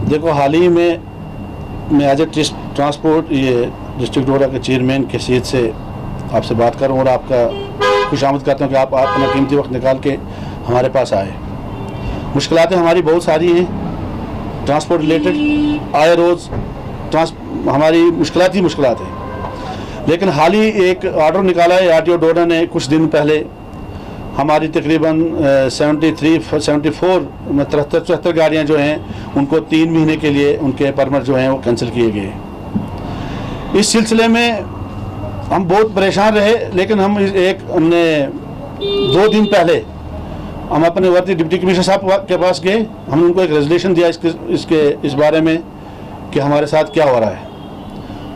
देखो, हाल ही में मैं एज ए ट्रांसपोर्ट ये डिस्ट्रिक्ट डोडा के चेयरमैन की हैसियत से आपसे बात करूं और आपका खुशामद करता हूं कि आप अपना कीमती वक्त निकाल के हमारे पास आए। मुश्किलातें हमारी बहुत सारी हैं ट्रांसपोर्ट रिलेटेड, आए रोज़ हमारी मुश्किलात ही मुश्किलात हैं। लेकिन हाल ही एक ऑर्डर निकाला है आरटीओ डोडा ने कुछ दिन पहले, हमारी तकरीबन 73 गाड़ियाँ जो हैं उनको 3 महीने के लिए उनके परमिट जो हैं वो कैंसिल किए गए। इस सिलसिले में हम बहुत परेशान रहे, लेकिन हमने 2 दिन पहले हम अपने वर्दी डिप्टी कमिश्नर साहब के पास गए। हमने उनको एक रेजोल्यूशन दिया इस बारे में कि हमारे साथ क्या हो रहा है।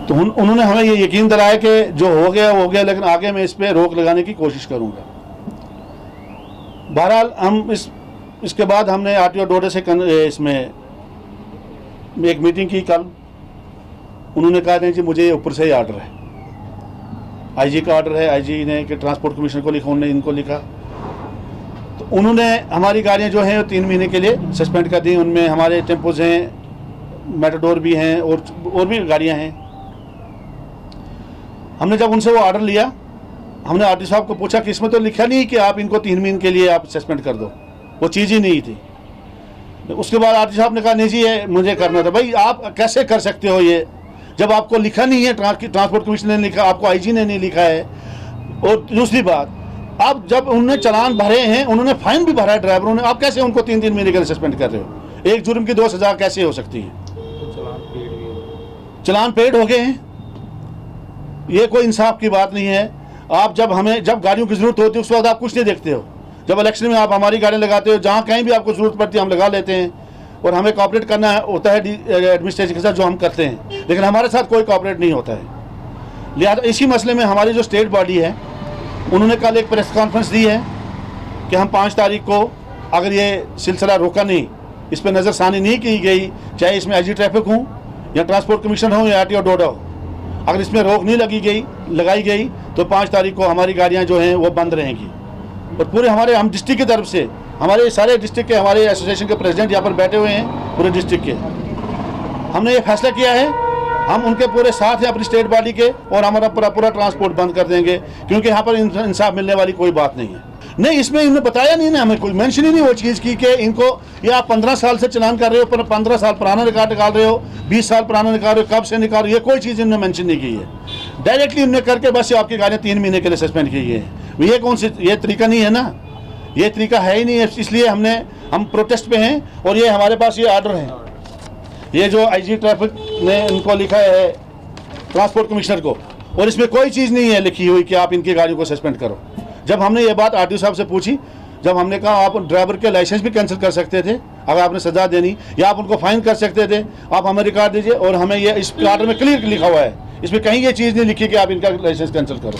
तो उन्होंने हमें ये यकीन दिलाया कि जो हो गया वो हो गया, लेकिन आगे मैं इस पर रोक लगाने की कोशिश करूँगा। बहरहाल हम इसके बाद हमने आरटीओ डोडा से इसमें एक मीटिंग की कल। उन्होंने कहा नहीं जी मुझे ऊपर से ही ऑर्डर है, आईजी का ऑर्डर है, आईजी ने कि ट्रांसपोर्ट कमिश्नर को लिखा, उन्होंने इनको लिखा। तो उन्होंने हमारी गाड़ियाँ जो हैं 3 महीने के लिए सस्पेंड कर दी। उनमें हमारे टेम्पोज हैं, मेटाडोर भी हैं और भी गाड़ियाँ हैं। हमने जब उनसे वो ऑर्डर लिया, हमने आरटी साहब को पूछा कि इसमें तो लिखा नहीं कि आप इनको 3 महीने के लिए आप सस्पेंड कर दो, वो चीज़ ही नहीं थी। उसके बाद आरटी साहब ने कहा नहीं जी ये मुझे करना था। भाई आप कैसे कर सकते हो ये, जब आपको लिखा नहीं है, ट्रांसपोर्ट कमिश्नर ने लिखा, आपको आईजी ने नहीं लिखा है। और दूसरी बात, आप जब उन्होंने चालान भरे हैं, उन्होंने फाइन भी भरा है ड्राइवरों ने, आप कैसे उनको 3 महीने के लिए सस्पेंड कर रहे हो? एक जुर्म की 2 सज़ा कैसे हो सकती है? चलान पेड हो गए हैं, ये कोई इंसाफ की बात नहीं है। आप जब गाड़ियों की ज़रूरत होती है उस वक्त आप कुछ नहीं देखते हो। जब इलेक्शन में आप हमारी गाड़ियाँ लगाते हो, जहाँ कहीं भी आपको ज़रूरत पड़ती है हम लगा लेते हैं, और हमें कॉपरेट करना होता है एडमिनिस्ट्रेशन के साथ, जो हम करते हैं, लेकिन हमारे साथ कोई कॉपरेट नहीं होता है। लिहाजा इसी मसले में हमारी जो स्टेट बॉडी है उन्होंने कल एक प्रेस कॉन्फ्रेंस दी है कि हम 5 तारीख को अगर ये सिलसिला रोका नहीं, इस पर नज़रसानी नहीं की गई, चाहे इसमें आईजी ट्रैफिक हो या ट्रांसपोर्ट कमिश्नर हो या आरटीओ डोडा हो, अगर इसमें रोक नहीं लगाई गई तो 5 तारीख को हमारी गाड़ियाँ जो हैं वो बंद रहेंगी। और पूरे हम डिस्ट्रिक्ट की तरफ से, हमारे सारे डिस्ट्रिक्ट के हमारे एसोसिएशन के प्रेसिडेंट यहाँ पर बैठे हुए हैं पूरे डिस्ट्रिक्ट के, हमने ये फैसला किया है हम उनके पूरे साथ हैं अपनी स्टेट बॉडी के, और हमारा पूरा ट्रांसपोर्ट बंद कर देंगे, क्योंकि यहाँ पर इंसाफ मिलने वाली कोई बात नहीं है। नहीं, इसमें इन्होंने बताया नहीं ना, हमें कोई मेंशन ही नहीं वो चीज़ की कि इनको ये आप 15 साल से चलान कर रहे हो, पर 15 साल पुराना रिकॉर्ड निकाल रहे हो, 20 साल पुराना निकाल रहे हो, कब से निकाल रहे हो, ये कोई चीज़ इन्होंने मेंशन नहीं की है। डायरेक्टली इन्होंने करके बस आपकी गाड़ियाँ 3 महीने के लिए सस्पेंड की गई है। ये कौन सी, ये तरीका नहीं है ना, ये तरीका है ही नहीं है। इसलिए हम प्रोटेस्ट पे हैं, और ये हमारे पास ये ऑर्डर है, ये जो आईजी ट्रैफिक ने इनको लिखा है ट्रांसपोर्ट कमिश्नर को, और इसमें कोई चीज़ नहीं है लिखी हुई कि आप इनकी गाड़ियों को सस्पेंड करो। जब हमने ये बात आरटीओ साहब से पूछी, जब हमने कहा आप ड्राइवर के लाइसेंस भी कैंसिल कर सकते थे अगर आपने सज़ा देनी, या आप उनको फाइन कर सकते थे, आप हमें रिकॉर्ड दीजिए, और हमें ये इस ऑर्डर में क्लियर लिखा हुआ है, इसमें कहीं ये चीज़ नहीं लिखी कि आप इनका लाइसेंस कैंसिल करो।